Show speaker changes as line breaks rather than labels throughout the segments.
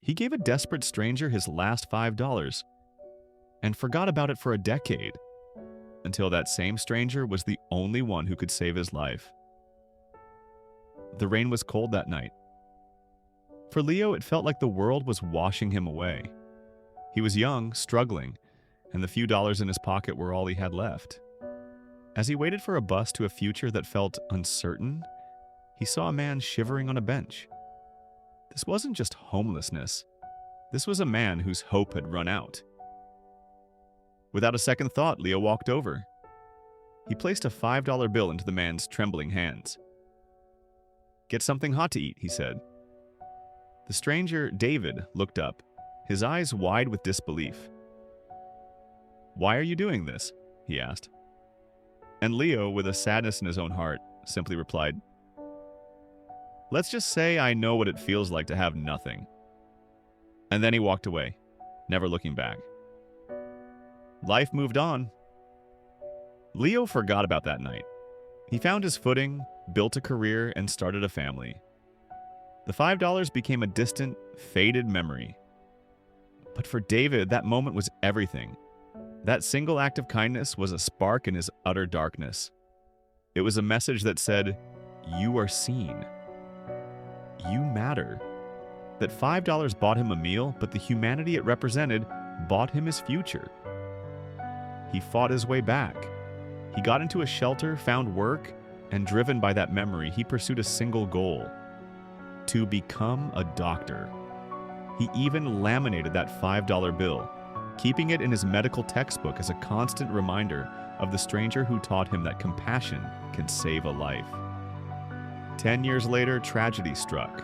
He gave a desperate stranger his last $5 and forgot about it for a decade, until that same stranger was the only one who could save his life. The rain was cold that night. For Leo, it felt like the world was washing him away. He was young, struggling, and the few dollars in his pocket were all he had left. As he waited for a bus to a future that felt uncertain, he saw a man shivering on a bench. This wasn't just homelessness. This was a man whose hope had run out. Without a second thought, Leo walked over. He placed a $5 bill into the man's trembling hands. "Get something hot to eat," he said. The stranger, David, looked up, his eyes wide with disbelief. "Why are you doing this?" he asked. And Leo, with a sadness in his own heart, simply replied, "Let's just say I know what it feels like to have nothing." And then he walked away, never looking back. Life moved on. Leo forgot about that night. He found his footing, built a career, and started a family. The $5 became a distant, faded memory. But for David, that moment was everything. That single act of kindness was a spark in his utter darkness. It was a message that said, "You are seen. You matter." That $5 bought him a meal, but the humanity it represented bought him his future. He fought his way back. He got into a shelter, found work, and driven by that memory, he pursued a single goal: to become a doctor. He even laminated that $5 bill, keeping it in his medical textbook as a constant reminder of the stranger who taught him that compassion can save a life. 10 years later, tragedy struck.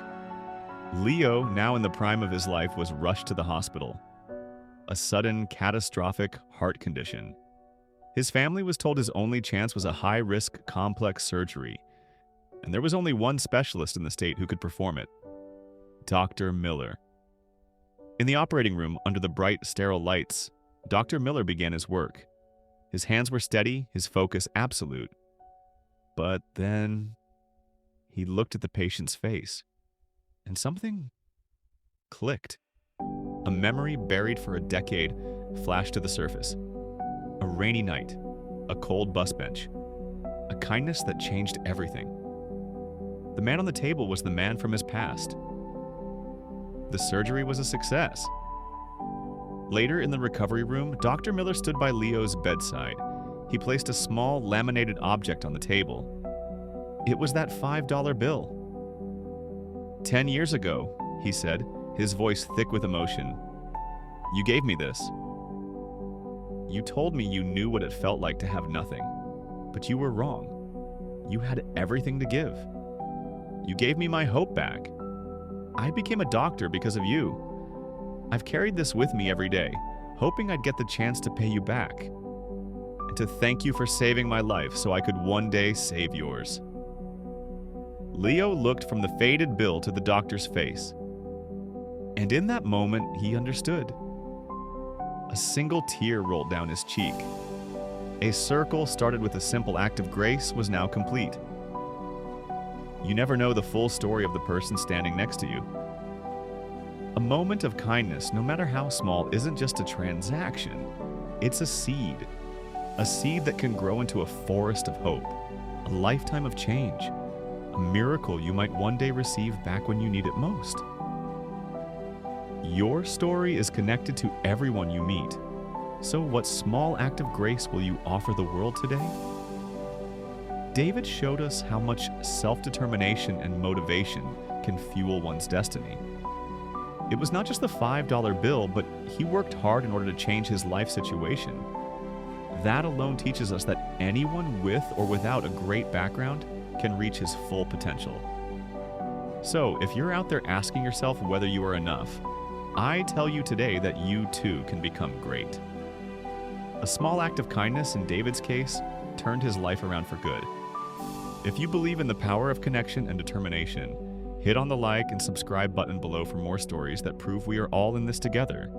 Leo, now in the prime of his life, was rushed to the hospital. A sudden, catastrophic heart condition. His family was told his only chance was a high-risk, complex surgery, and there was only one specialist in the state who could perform it: Dr. Miller. In the operating room, under the bright, sterile lights, Dr. Miller began his work. His hands were steady, his focus absolute. But then he looked at the patient's face, and something clicked. A memory buried for a decade flashed to the surface. A rainy night, a cold bus bench, a kindness that changed everything. The man on the table was the man from his past. The surgery was a success. Later in the recovery room, Dr. Miller stood by Leo's bedside. He placed a small laminated object on the table. It was that $5 bill. "10 years ago," he said, his voice thick with emotion, "you gave me this. You told me you knew what it felt like to have nothing, but you were wrong. You had everything to give. You gave me my hope back. I became a doctor because of you. I've carried this with me every day, hoping I'd get the chance to pay you back, and to thank you for saving my life so I could one day save yours." Leo looked from the faded bill to the doctor's face, and in that moment he understood. A single tear rolled down his cheek. A circle started with a simple act of grace was now complete. You never know the full story of the person standing next to you. A moment of kindness, no matter how small, isn't just a transaction. It's a seed that can grow into a forest of hope, a lifetime of change, a miracle you might one day receive back when you need it most. Your story is connected to everyone you meet. So what small act of grace will you offer the world today? David showed us how much self-determination and motivation can fuel one's destiny. It was not just the $5 bill, but he worked hard in order to change his life situation. That alone teaches us that anyone with or without a great background can reach his full potential. So, if you're out there asking yourself whether you are enough, I tell you today that you too can become great. A small act of kindness in David's case turned his life around for good. If you believe in the power of connection and determination, hit on the like and subscribe button below for more stories that prove we are all in this together.